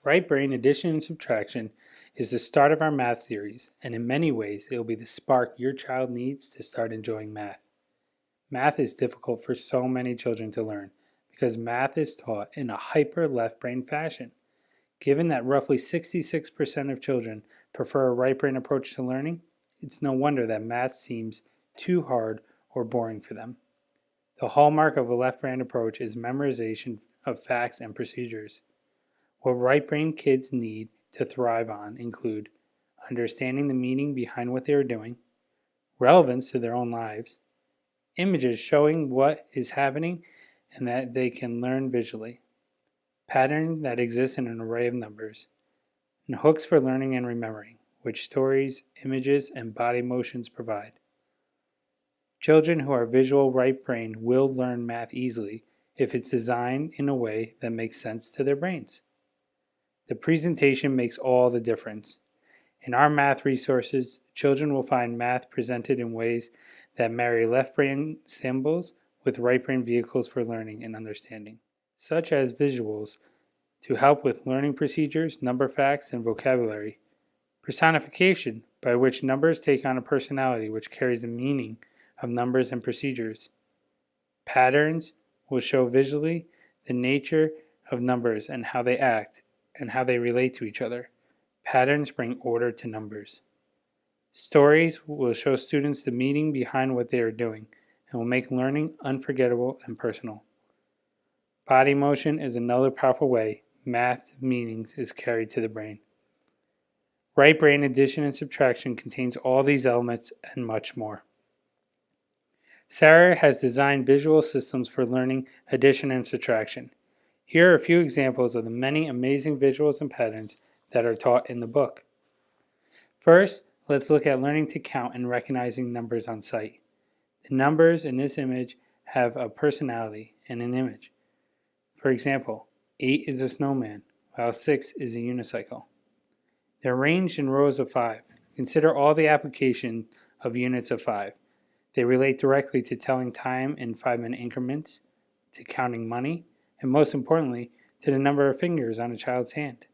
Right brain addition and subtraction is the start of our math series, and in many ways it will be the spark your child needs to start enjoying math. Math is difficult for so many children to learn because math is taught in a hyper left brain fashion. Given that roughly 66% of children prefer a right brain approach to learning, it's no wonder that math seems too hard or boring for them. The hallmark of a left brain approach is memorization of facts and procedures. What right brain kids need to thrive on include understanding the meaning behind what they are doing, relevance to their own lives, images showing what is happening and that they can learn visually, pattern that exists in an array of numbers, and hooks for learning and remembering, which stories, images, and body motions provide. Children who are visual right brain will learn math easily if it's designed in a way that makes sense to their brains. The presentation makes all the difference. In our math resources, children will find math presented in ways that marry left brain symbols with right brain vehicles for learning and understanding, such as visuals to help with learning procedures, number facts, and vocabulary. Personification, by which numbers take on a personality which carries the meaning of numbers and procedures. Patterns will show visually the nature of numbers and how they act and how they relate to each other. Patterns bring order to numbers. Stories will show students the meaning behind what they are doing and will make learning unforgettable and personal. Body motion is another powerful way math meanings is carried to the brain. Right brain addition and subtraction contains all these elements and much more. Sarah has designed visual systems for learning addition and subtraction. Here are a few examples of the many amazing visuals and patterns that are taught in the book. First, let's look at learning to count and recognizing numbers on sight. The numbers in this image have a personality and an image. For example, 8 is a snowman, while 6 is a unicycle. They're arranged in rows of 5. Consider all the application of units of 5. They relate directly to telling time in 5-minute increments, to counting money, and most importantly, to the number of fingers on a child's hand.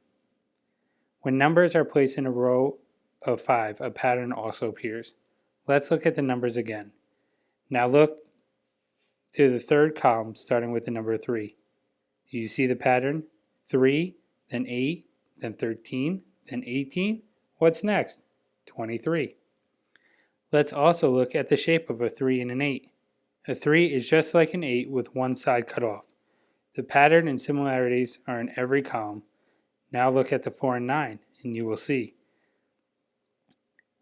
When numbers are placed in a row of 5, a pattern also appears. Let's look at the numbers again. Now look to the third column, starting with the number 3. Do you see the pattern? 3, then 8, then 13, then 18. What's next? 23. Let's also look at the shape of a 3 and an 8. A 3 is just like an 8 with one side cut off. The pattern and similarities are in every column. Now look at the 4 and 9, and you will see.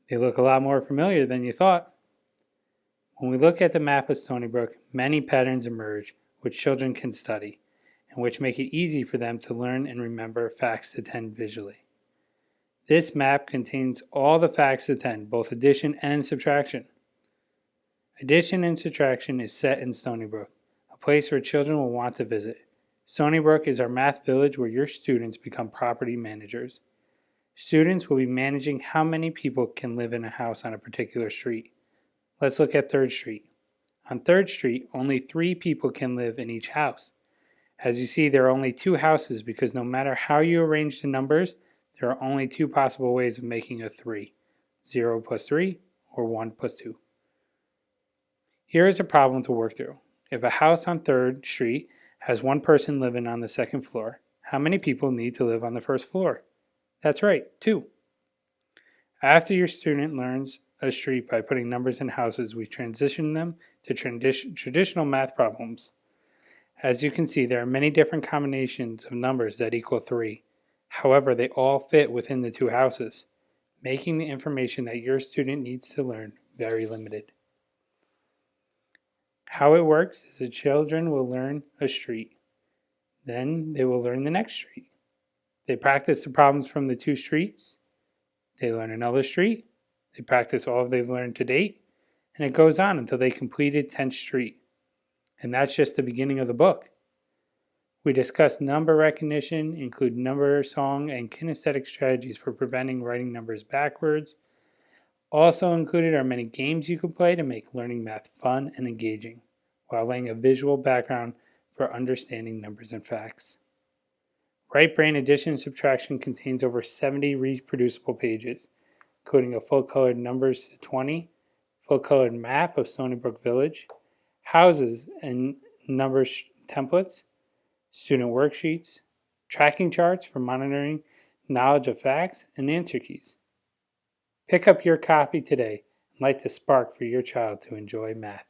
They look a lot more familiar than you thought. When we look at the map of Stony Brook, many patterns emerge which children can study, and which make it easy for them to learn and remember facts to 10 visually. This map contains all the facts to 10, both addition and subtraction. Addition and subtraction is set in Stony Brook, a place where children will want to visit. Stony Brook is our math village where your students become property managers. Students will be managing how many people can live in a house on a particular street. Let's look at 3rd Street. On 3rd Street, only 3 people can live in each house. As you see, there are only 2 houses because no matter how you arrange the numbers, there are only 2 possible ways of making a 3, 0 plus 3 or 1 plus 2. Here is a problem to work through. If a house on 3rd Street has 1 person living on the 2nd floor, how many people need to live on the 1st floor? That's right, 2. After your student learns a street by putting numbers in houses, we transition them to traditional math problems. As you can see, there are many different combinations of numbers that equal 3. However, they all fit within the 2 houses, making the information that your student needs to learn very limited. How it works is the children will learn a street. Then they will learn the next street. They practice the problems from the 2 streets. They learn another street. They practice all they've learned to date. And it goes on until they completed 10th Street. And that's just the beginning of the book. We discussed number recognition, include number song, and kinesthetic strategies for preventing writing numbers backwards. Also included are many games you can play to make learning math fun and engaging, while laying a visual background for understanding numbers and facts. Right brain addition and subtraction contains over 70 reproducible pages, including a full-colored numbers to 20, full-colored map of Stony Brook Village, houses and numbers templates, student worksheets, tracking charts for monitoring knowledge of facts, and answer keys. Pick up your copy today and light the spark for your child to enjoy math.